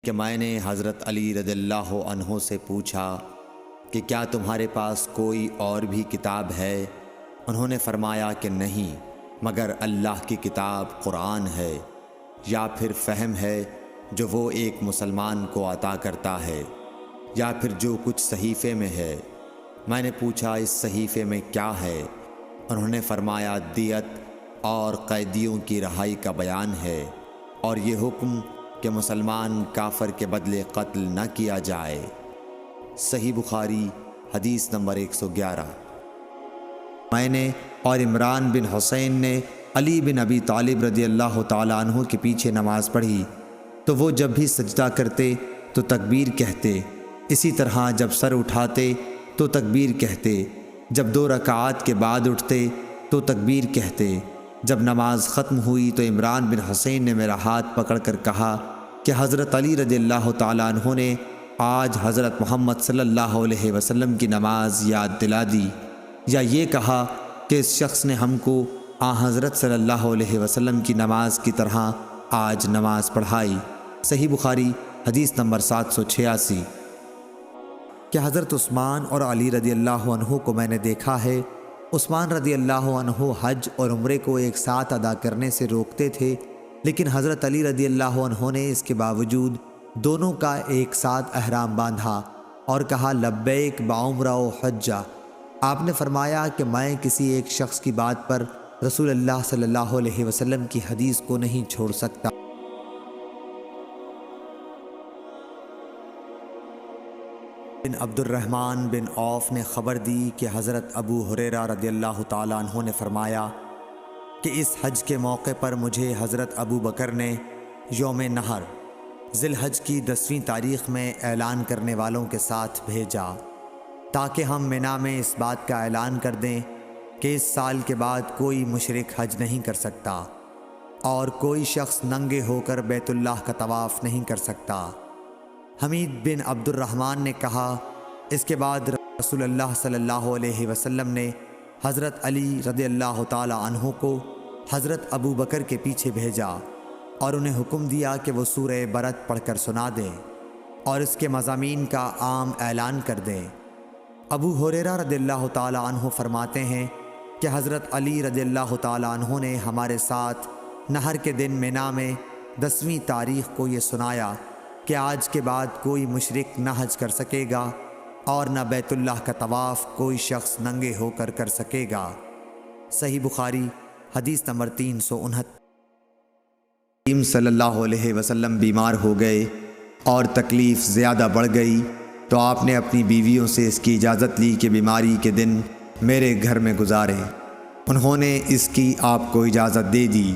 کہ میں نے حضرت علی رضی اللہ عنہ سے پوچھا کہ کیا تمہارے پاس کوئی اور بھی کتاب ہے؟ انہوں نے فرمایا کہ نہیں مگر اللہ کی کتاب قرآن ہے، یا پھر فہم ہے جو وہ ایک مسلمان کو عطا کرتا ہے، یا پھر جو کچھ صحیفے میں ہے۔ میں نے پوچھا اس صحیفے میں کیا ہے؟ انہوں نے فرمایا دیت اور قیدیوں کی رہائی کا بیان ہے، اور یہ حکم کہ مسلمان کافر کے بدلے قتل نہ کیا جائے۔ صحیح بخاری حدیث نمبر 111۔ میں نے اور عمران بن حسین نے علی بن ابی طالب رضی اللہ تعالیٰ عنہ کے پیچھے نماز پڑھی تو وہ جب بھی سجدہ کرتے تو تکبیر کہتے، اسی طرح جب سر اٹھاتے تو تکبیر کہتے، جب 2 رکعات کے بعد اٹھتے تو تکبیر کہتے۔ جب نماز ختم ہوئی تو عمران بن حسین نے میرا ہاتھ پکڑ کر کہا کہ حضرت علی رضی اللہ تعالیٰ عنہ نے آج حضرت محمد صلی اللہ علیہ وسلم کی نماز یاد دلا دی، یا یہ کہا کہ اس شخص نے ہم کو حضرت صلی اللہ علیہ وسلم کی نماز کی طرح آج نماز پڑھائی۔ صحیح بخاری حدیث نمبر 786۔ کہ حضرت عثمان اور علی رضی اللہ عنہ کو میں نے دیکھا ہے، عثمان رضی اللہ عنہ حج اور عمرے کو ایک ساتھ ادا کرنے سے روکتے تھے، لیکن حضرت علی رضی اللہ عنہ نے اس کے باوجود دونوں کا ایک ساتھ احرام باندھا اور کہا لبیک بعمرہ و حجہ۔ آپ نے فرمایا کہ میں کسی ایک شخص کی بات پر رسول اللہ صلی اللہ علیہ وسلم کی حدیث کو نہیں چھوڑ سکتا۔ بن عبد الرحمن بن عوف نے خبر دی کہ حضرت ابو ہریرہ رضی اللہ تعالیٰ عنہ نے فرمایا کہ اس حج کے موقع پر مجھے حضرت ابو بکر نے یوم نحر ذی الحج کی 10ویں تاریخ میں اعلان کرنے والوں کے ساتھ بھیجا تاکہ ہم منی میں اس بات کا اعلان کر دیں کہ اس سال کے بعد کوئی مشرک حج نہیں کر سکتا اور کوئی شخص ننگے ہو کر بیت اللہ کا طواف نہیں کر سکتا۔ حمید بن عبد الرحمن نے کہا اس کے بعد رسول اللہ صلی اللہ علیہ وسلم نے حضرت علی رضی اللہ تعالی عنہ کو حضرت ابو بکر کے پیچھے بھیجا اور انہیں حکم دیا کہ وہ سورہ برت پڑھ کر سنا دیں اور اس کے مضامین کا عام اعلان کر دیں۔ ابو ہریرہ رضی اللہ تعالی عنہ فرماتے ہیں کہ حضرت علی رضی اللہ تعالی عنہ نے ہمارے ساتھ نہر کے دن منی میں 10ویں تاریخ کو یہ سنایا کہ آج کے بعد کوئی مشرک نہ حج کر سکے گا اور نہ بیت اللہ کا طواف کوئی شخص ننگے ہو کر کر سکے گا۔ صحیح بخاری حدیث نمبر 369۔ کریم صلی اللہ علیہ وسلم بیمار ہو گئے اور تکلیف زیادہ بڑھ گئی تو آپ نے اپنی بیویوں سے اس کی اجازت لی کہ بیماری کے دن میرے گھر میں گزاریں۔ انہوں نے اس کی آپ کو اجازت دے دی۔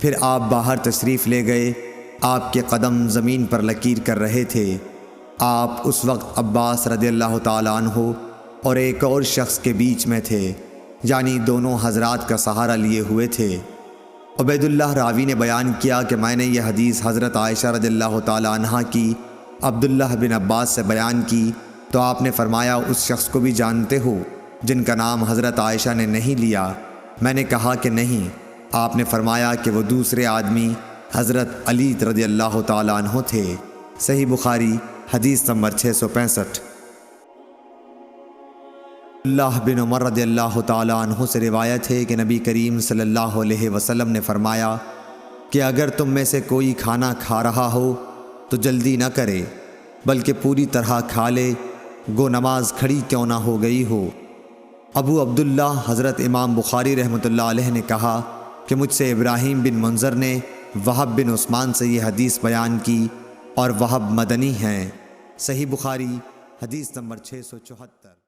پھر آپ باہر تشریف لے گئے۔ آپ کے قدم زمین پر لکیر کر رہے تھے۔ آپ اس وقت عباس رضی اللہ تعالیٰ عنہ اور ایک اور شخص کے بیچ میں تھے، یعنی دونوں حضرات کا سہارا لیے ہوئے تھے۔ عبید اللہ راوی نے بیان کیا کہ میں نے یہ حدیث حضرت عائشہ رضی اللہ تعالیٰ عنہ کی عبداللہ بن عباس سے بیان کی تو آپ نے فرمایا اس شخص کو بھی جانتے ہو جن کا نام حضرت عائشہ نے نہیں لیا؟ میں نے کہا کہ نہیں۔ آپ نے فرمایا کہ وہ دوسرے آدمی حضرت علی رضی اللہ تعالیٰ عنہ تھے۔ صحیح بخاری حدیث نمبر 665۔ اللہ بن عمر رضی اللہ تعالیٰ عنہ سے روایت ہے کہ نبی کریم صلی اللہ علیہ وسلم نے فرمایا کہ اگر تم میں سے کوئی کھانا کھا رہا ہو تو جلدی نہ کرے بلکہ پوری طرح کھا لے، گو نماز کھڑی کیوں نہ ہو گئی ہو۔ ابو عبداللہ حضرت امام بخاری رحمۃ اللہ علیہ نے کہا کہ مجھ سے ابراہیم بن منظر نے وہب بن عثمان سے یہ حدیث بیان کی اور وہب مدنی ہیں۔ صحیح بخاری حدیث نمبر 674۔